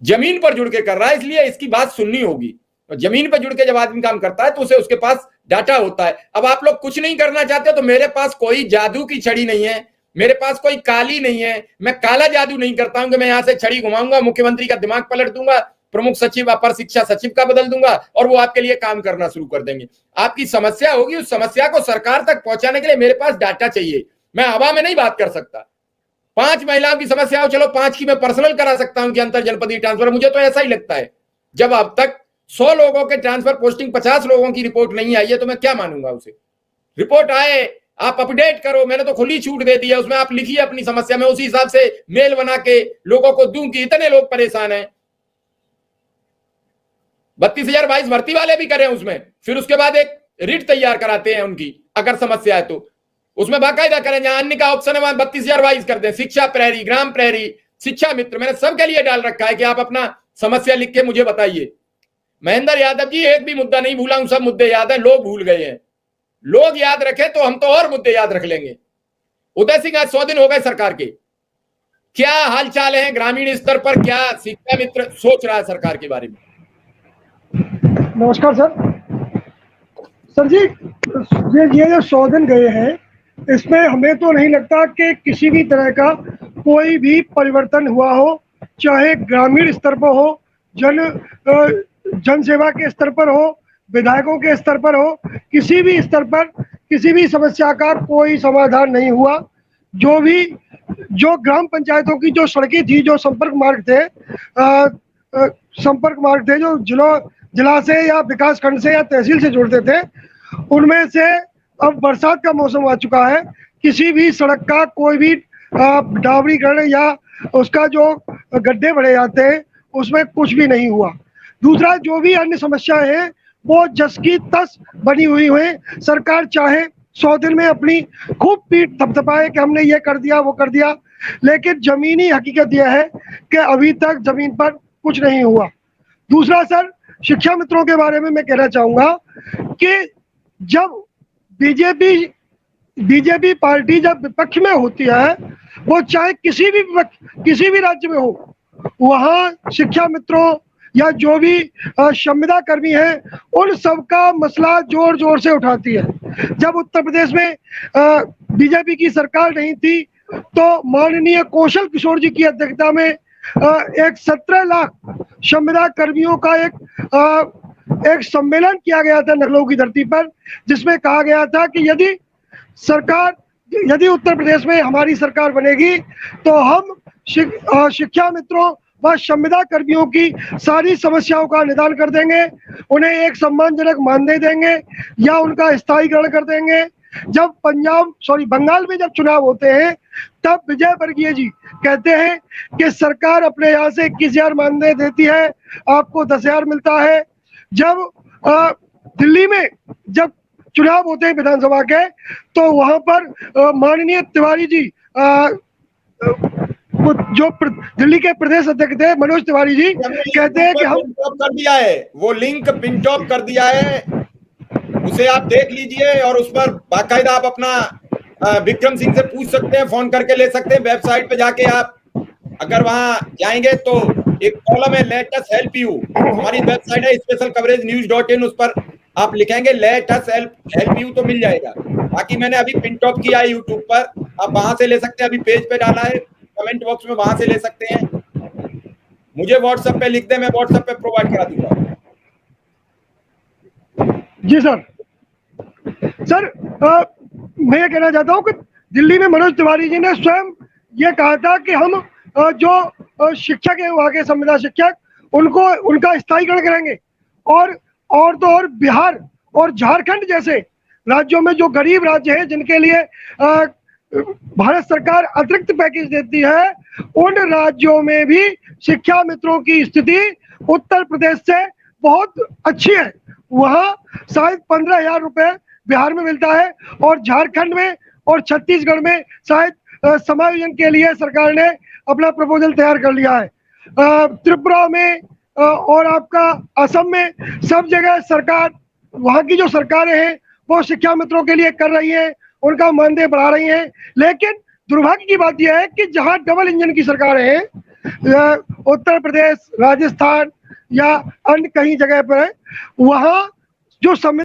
जमीन पर जुड़ के कर रहा है, इसलिए इसकी बात सुननी होगी। तो जमीन पर जुड़ के जब आदमी काम करता है तो उसे उसके पास डाटा होता है। अब आप लोग कुछ नहीं करना चाहते तो मेरे पास कोई जादू की छड़ी नहीं है, मेरे पास कोई काली नहीं है, मैं काला जादू नहीं करता हूं कि मैं यहां से छड़ी घुमाऊंगा, मुख्यमंत्री का दिमाग पलट दूंगा, प्रमुख सचिव अपर शिक्षा सचिव का बदल दूंगा और वो आपके लिए काम करना शुरू कर देंगे। आपकी समस्या होगी, उस समस्या को सरकार तक पहुंचाने के लिए मेरे पास डाटा चाहिए। मैं हवा में नहीं बात कर सकता। 5 महिलाओं की समस्या हो, चलो 5 की मैं पर्सनल करा सकता हूं कि अंतर जनपदीय ट्रांसफर, मुझे तो ऐसा ही लगता है। जब अब तक 100 लोगों के ट्रांसफर पोस्टिंग 50 लोगों की रिपोर्ट नहीं आई है तो मैं क्या मानूंगा उसे। रिपोर्ट आए, आप अपडेट करो, मैंने तो खुली छूट दे दी है, उसमें आप लिखिए अपनी समस्या, मैं उसी हिसाब से मेल बना के लोगों को दूं कि इतने लोग परेशान हैं। 32,022 भर्ती वाले भी करें उसमें, फिर उसके बाद एक रिट तैयार कराते हैं उनकी, अगर समस्या है तो उसमें बाकायदा करें। जहां अन्य का ऑप्शन है वहां 32,022 कर दें। शिक्षा प्रहरी, ग्राम प्रहरी, शिक्षा मित्र, मैंने सबके लिए डाल रखा है कि आप अपना समस्या लिख के मुझे बताइए। महेंद्र यादव जी, एक भी मुद्दा नहीं भूला हूं, सब मुद्दे याद है, लोग भूल गए हैं। लोग याद रखे तो हम तो और मुद्दे याद रख लेंगे। उदय सिंह, आज 100 दिन हो गए सरकार के, क्या हालचाल है ग्रामीण स्तर पर, क्या शिक्षा मित्र सोच रहा है सरकार के बारे में? नमस्कार सर जी, ये जो 100 दिन गए हैं, इसमें हमें तो नहीं लगता कि किसी भी तरह का कोई भी परिवर्तन हुआ हो, चाहे ग्रामीण स्तर पर हो, जन सेवा के स्तर पर हो, विधायकों के स्तर पर हो, किसी भी स्तर पर किसी भी समस्या का कोई समाधान नहीं हुआ। जो ग्राम पंचायतों की जो सड़कें थी, जो संपर्क मार्ग थे जो जिला से या विकास खंड से या तहसील से जोड़ते थे, उनमें से अब बरसात का मौसम आ चुका है, किसी भी सड़क का कोई भी डामरीकरण या उसका जो गड्ढे भरे जाते हैं उसमें कुछ भी नहीं हुआ। दूसरा, जो भी अन्य समस्याएं हैं वो जस की तस बनी हुई है। सरकार चाहे 100 दिन में अपनी खूब पीठ थपथपाए कि हमने ये कर दिया वो कर दिया, लेकिन जमीनी हकीकत यह है कि अभी तक जमीन पर कुछ नहीं हुआ। दूसरा सर, शिक्षा मित्रों के बारे में मैं कहना चाहूंगा कि जब बीजेपी पार्टी जब विपक्ष में होती है, वो चाहे किसी भी राज्य में हो, वहाँ शिक्षा मित्रों या जो भी संविदा कर्मी हैं उन सबका मसला जोर जोर से उठाती है। जब उत्तर प्रदेश में बीजेपी की सरकार नहीं थी तो माननीय कौशल किशोर जी की अध्यक्षता में एक 17 लाख संविदा कर्मियों का एक सम्मेलन किया गया था लखनऊ की धरती पर, जिसमें कहा गया था कि यदि उत्तर प्रदेश में हमारी सरकार बनेगी तो हम शिक्षा मित्रों व संविदा कर्मियों की सारी समस्याओं का निदान कर देंगे, उन्हें एक सम्मानजनक मानदेय देंगे या उनका स्थायीकरण कर देंगे। जब बंगाल में जब चुनाव होते हैं तब विजय वर्गीय जी कहते हैं कि सरकार अपने यहाँ से 21,000 मानदेय देती है, आपको 10,000 मिलता है। जब दिल्ली में जब चुनाव होते हैं विधानसभा के, तो वहां पर माननीय तिवारी जी, जो दिल्ली के प्रदेश अध्यक्ष थे मनोज तिवारी जी, कहते हैं कि हम कर दिया है, वो लिंक पिन टॉप कर दिया है, उसे आप देख लीजिए और उस पर बाकायदा आप अपना विक्रम सिंह से पूछ सकते हैं, फोन करके ले सकते हैं। वेबसाइट पे जाके आप अगर वहां जाएंगे तो एक कॉलम है लेट अस हेल्प यू, हमारी वेबसाइट है स्पेशल कवरेज न्यूज.in, उस पर आप लिखेंगे लेट अस हेल्प यू तो मिल जाएगा। बाकी मैंने अभी पिन टॉप किया है यूट्यूब पर, आप वहां से ले सकते हैं, अभी पेज पे डाला है, कमेंट बॉक्स में वहां से ले सकते हैं। मुझे व्हाट्सएप पे लिख दे, मैं व्हाट्सएप पे प्रोवाइड करा दूंगा। जी सर, मैं ये कहना चाहता हूँ कि दिल्ली में मनोज तिवारी जी ने स्वयं ये कहा था कि हम जो शिक्षक है वहाँ के संविदा शिक्षक, उनका स्थायीकरण करेंगे और तो और बिहार और झारखंड जैसे राज्यों में जो गरीब राज्य हैं जिनके लिए भारत सरकार अतिरिक्त पैकेज देती है, उन राज्यों में भी शिक्षा मित्रों की स्थिति उत्तर प्रदेश से बहुत अच्छी है। वहाँ शायद 15,000 रुपए बिहार में मिलता है और झारखंड में और छत्तीसगढ़ में शायद समायोजन के लिए सरकार ने अपना प्रपोजल तैयार कर लिया है। त्रिपुरा में और आपका असम में सब जगह सरकार, वहाँ की जो सरकारें हैं वो शिक्षा मित्रों के लिए कर रही हैं, उनका मानदेय बढ़ा रही हैं। लेकिन दुर्भाग्य की बात यह है कि जहाँ डबल इंजन की सरकारें हैं, उत्तर प्रदेश, राजस्थान या अन्य कहीं जगह पर है, वहाँ जो